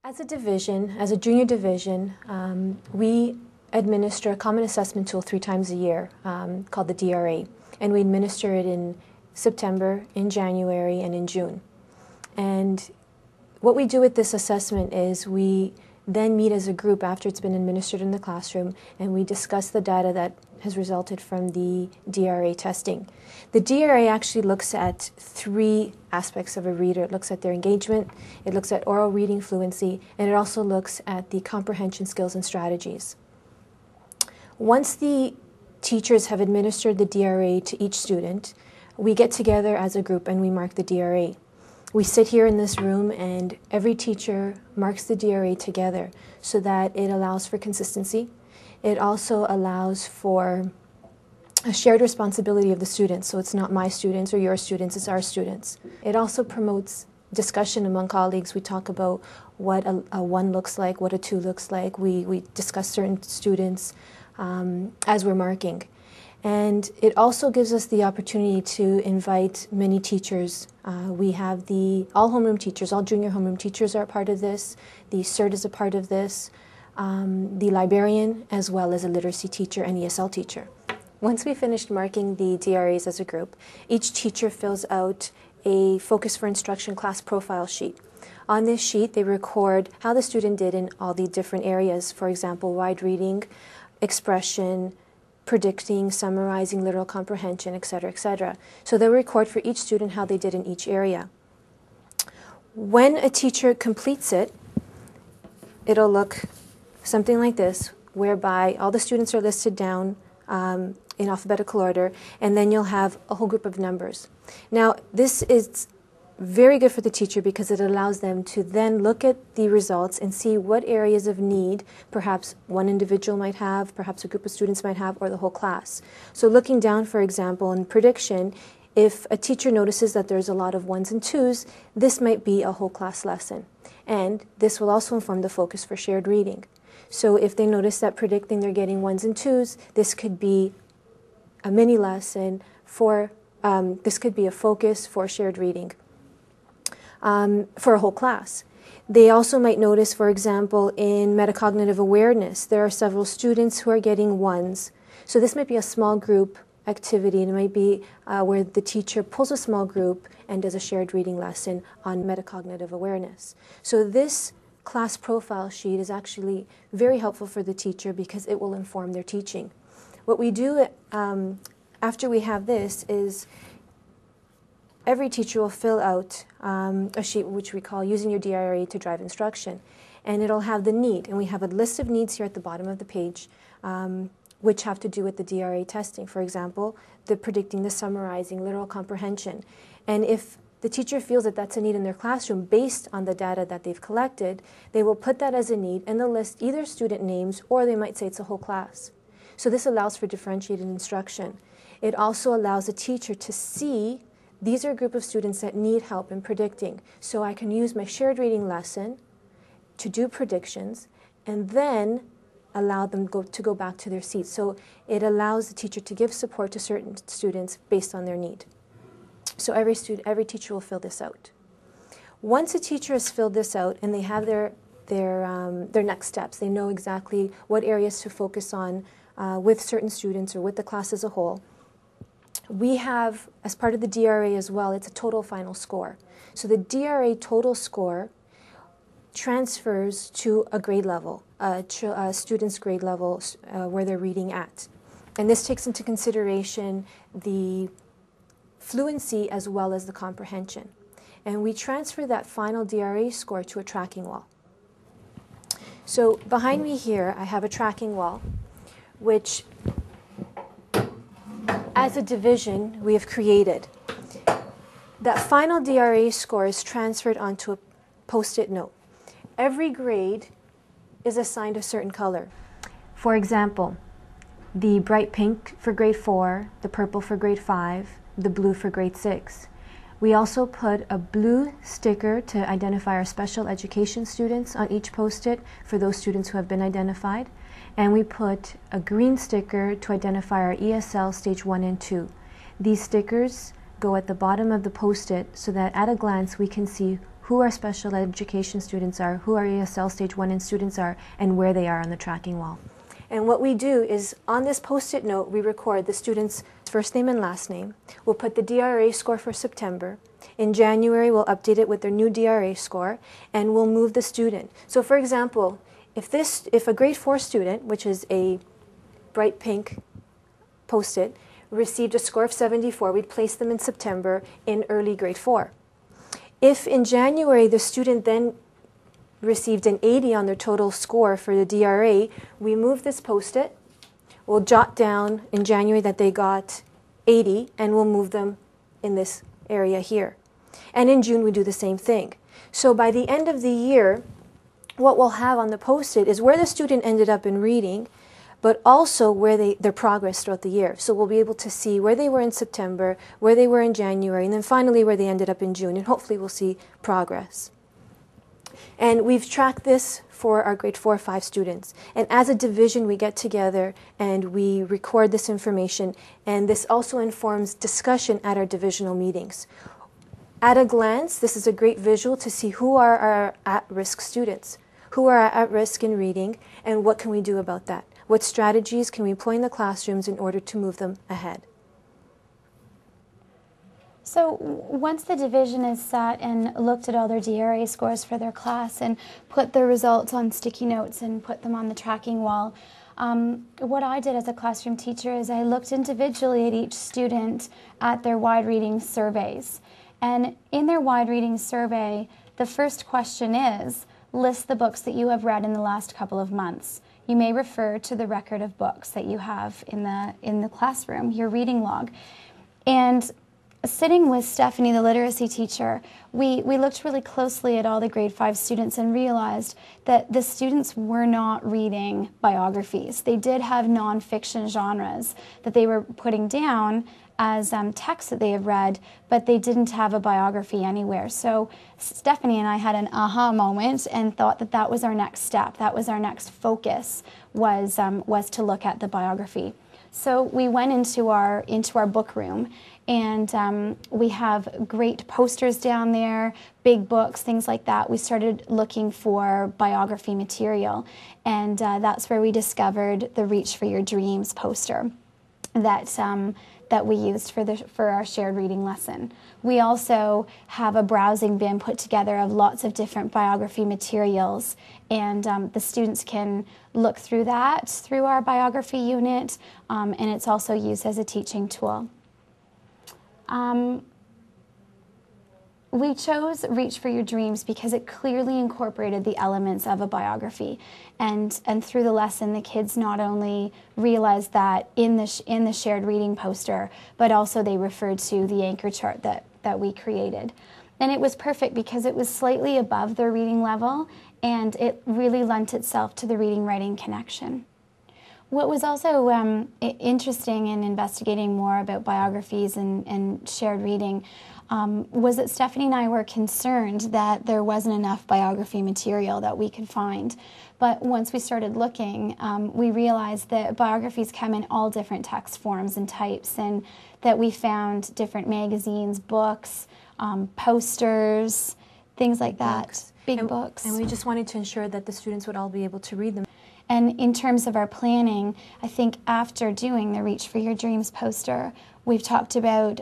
As a division, as a junior division, we administer a common assessment tool 3 times a year called the DRA, and we administer it in September, in January, and in June. And what we do with this assessment is we then meet as a group after it's been administered in the classroom, and we discuss the data that has resulted from the DRA testing. The DRA actually looks at 3 aspects of a reader. It looks at their engagement, it looks at oral reading fluency, and it also looks at the comprehension skills and strategies. Once the teachers have administered the DRA to each student, we get together as a group and we mark the DRA. We sit here in this room and every teacher marks the DRA together so that it allows for consistency. It also allows for a shared responsibility of the students, so it's not my students or your students, it's our students. It also promotes discussion among colleagues. We talk about what a 1 looks like, what a 2 looks like. We discuss certain students as we're marking. And it also gives us the opportunity to invite many teachers. We have all homeroom teachers, all junior homeroom teachers are a part of this. The CERT is a part of this. The librarian, as well as a literacy teacher and ESL teacher. Once we finished marking the DRAs as a group, each teacher fills out a Focus for Instruction class profile sheet. On this sheet, they record how the student did in all the different areas, for example, wide reading, expression, predicting, summarizing, literal comprehension, etc., etc. So they'll record for each student how they did in each area. When a teacher completes it, it'll look something like this, whereby all the students are listed down in alphabetical order, and then you'll have a whole group of numbers. Now, this is very good for the teacher because it allows them to then look at the results and see what areas of need perhaps one individual might have, perhaps a group of students might have, or the whole class. So looking down, for example, in prediction, if a teacher notices that there's a lot of 1s and 2s, this might be a whole class lesson. And this will also inform the focus for shared reading. So if they notice that predicting they're getting 1s and 2s, this could be a mini lesson for, this could be a focus for shared reading for a whole class. They also might notice, for example, in metacognitive awareness, there are several students who are getting 1s. So this might be a small group activity, and it might be where the teacher pulls a small group and does a shared reading lesson on metacognitive awareness. So this class profile sheet is actually very helpful for the teacher because it will inform their teaching. What we do after we have this is every teacher will fill out a sheet which we call Using Your DRA to Drive Instruction, and it'll have the need, and we have a list of needs here at the bottom of the page which have to do with the DRA testing. For example, the predicting, the summarizing, literal comprehension. And if the teacher feels that that's a need in their classroom based on the data that they've collected, they will put that as a need and they'll list either student names or they might say it's a whole class. So this allows for differentiated instruction. It also allows a teacher to see these are a group of students that need help in predicting. So I can use my shared reading lesson to do predictions and then allow them to go back to their seats. So it allows the teacher to give support to certain students based on their need. So every teacher will fill this out. Once a teacher has filled this out and they have their next steps, they know exactly what areas to focus on with certain students or with the class as a whole, we have, as part of the DRA as well, it's a total final score. So the DRA total score transfers to a grade level, a student's grade level where they're reading at. And this takes into consideration the fluency as well as the comprehension. And we transfer that final DRA score to a tracking wall. So behind me here, I have a tracking wall, which as a division we have created. That final DRA score is transferred onto a post-it note. Every grade is assigned a certain color. For example, the bright pink for grade 4, the purple for grade 5, the blue for grade 6. We also put a blue sticker to identify our special education students on each post-it for those students who have been identified. And we put a green sticker to identify our ESL stage 1 and 2. These stickers go at the bottom of the post-it so that at a glance we can see who our special education students are, who our ESL Stage 1 students are, and where they are on the tracking wall. And what we do is, on this post-it note, we record the student's first name and last name. We'll put the DRA score for September. In January, we'll update it with their new DRA score, and we'll move the student. So for example, if a grade 4 student, which is a bright pink post-it, received a score of 74, we'd place them in September in early grade 4. If in January the student then received an 80 on their total score for the DRA, we move this post-it, we'll jot down in January that they got 80, and we'll move them in this area here. And in June we do the same thing. So by the end of the year, what we'll have on the post-it is where the student ended up in reading, but also where their progress throughout the year. So we'll be able to see where they were in September, where they were in January, and then finally where they ended up in June, and hopefully we'll see progress. And we've tracked this for our grade 4 or 5 students. And as a division, we get together and we record this information, and this also informs discussion at our divisional meetings. At a glance, this is a great visual to see who are our at-risk students, who are at risk in reading, and what can we do about that? What strategies can we employ in the classrooms in order to move them ahead? So once the division is sat and looked at all their DRA scores for their class and put the results on sticky notes and put them on the tracking wall, what I did as a classroom teacher is I looked individually at each student at their wide reading surveys. And in their wide reading survey, the first question is, list the books that you have read in the last couple of months. You may refer to the record of books that you have in the classroom, your reading log. And sitting with Stephanie, the literacy teacher, we looked really closely at all the grade 5 students and realized that the students were not reading biographies. They did have nonfiction genres that they were putting down as texts that they have read, but they didn't have a biography anywhere. So Stephanie and I had an aha moment and thought that that was our next step. That was our next focus, was to look at the biography. So we went into our book room, and we have great posters down there, big books, things like that. We started looking for biography material, and that's where we discovered the Reach for Your Dreams poster that we used for our shared reading lesson. We also have a browsing bin put together of lots of different biography materials, and the students can look through that through our biography unit, and it's also used as a teaching tool. We chose Reach for Your Dreams because it clearly incorporated the elements of a biography, and through the lesson the kids not only realized that in the shared reading poster, but also they referred to the anchor chart that we created. And it was perfect because it was slightly above their reading level, and it really lent itself to the reading-writing connection. What was also interesting in investigating more about biographies and shared reading was that Stephanie and I were concerned that there wasn't enough biography material that we could find. But once we started looking, we realized that biographies come in all different text forms and types, and that we found different magazines, books, posters, things like that, big books. And we just wanted to ensure that the students would all be able to read them. And in terms of our planning, I think after doing the Reach for Your Dreams poster, we've talked about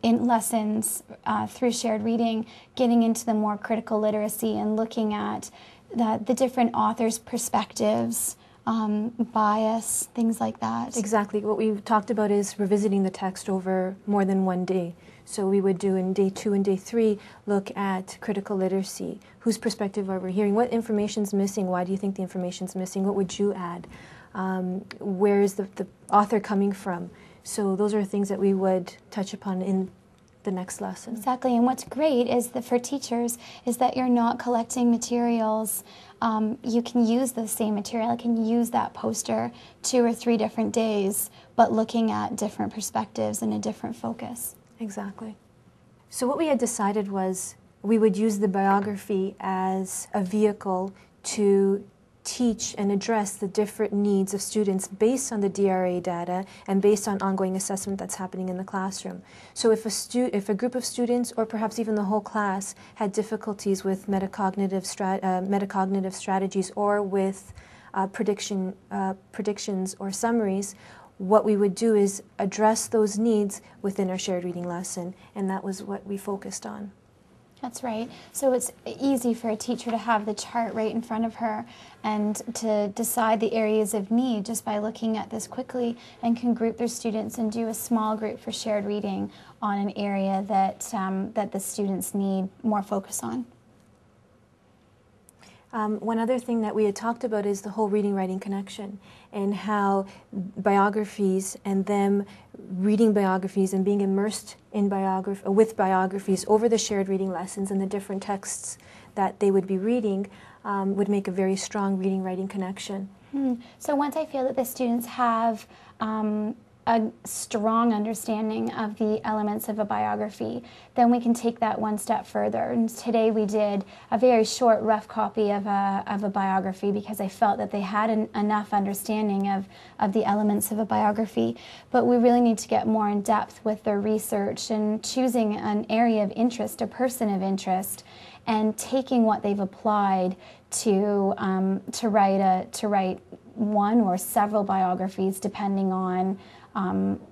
in lessons through shared reading, getting into the more critical literacy and looking at the different authors' perspectives, bias, things like that. Exactly. What we've talked about is revisiting the text over more than one day. So we would do in day 2 and day 3, look at critical literacy. Whose perspective are we hearing? What information's missing? Why do you think the information's missing? What would you add? Where is the author coming from? So those are things that we would touch upon in the next lesson. Exactly, and what's great is that for teachers is that you're not collecting materials. You can use the same material, you can use that poster 2 or 3 different days, but looking at different perspectives and a different focus. Exactly. So what we had decided was we would use the biography as a vehicle to teach and address the different needs of students based on the DRA data and based on ongoing assessment that's happening in the classroom. So if a group of students, or perhaps even the whole class, had difficulties with metacognitive strategies or with predictions or summaries, what we would do is address those needs within our shared reading lesson, and that was what we focused on. That's right. So it's easy for a teacher to have the chart right in front of her and to decide the areas of need just by looking at this quickly, and can group their students and do a small group for shared reading on an area that, that the students need more focus on. One other thing that we had talked about is the whole reading-writing connection, and how biographies and them reading biographies and being immersed in with biographies over the shared reading lessons and the different texts that they would be reading would make a very strong reading-writing connection. So once I feel that the students have a strong understanding of the elements of a biography, then we can take that one step further. And today we did a very short, rough copy of a biography because I felt that they had enough understanding of the elements of a biography. But we really need to get more in depth with their research and choosing an area of interest, a person of interest, and taking what they've applied to write one or several biographies, depending on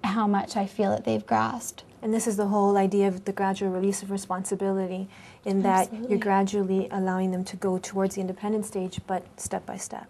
how much I feel that they've grasped. And this is the whole idea of the gradual release of responsibility, in that Absolutely. you're gradually allowing them to go towards the independent stage, but step by step.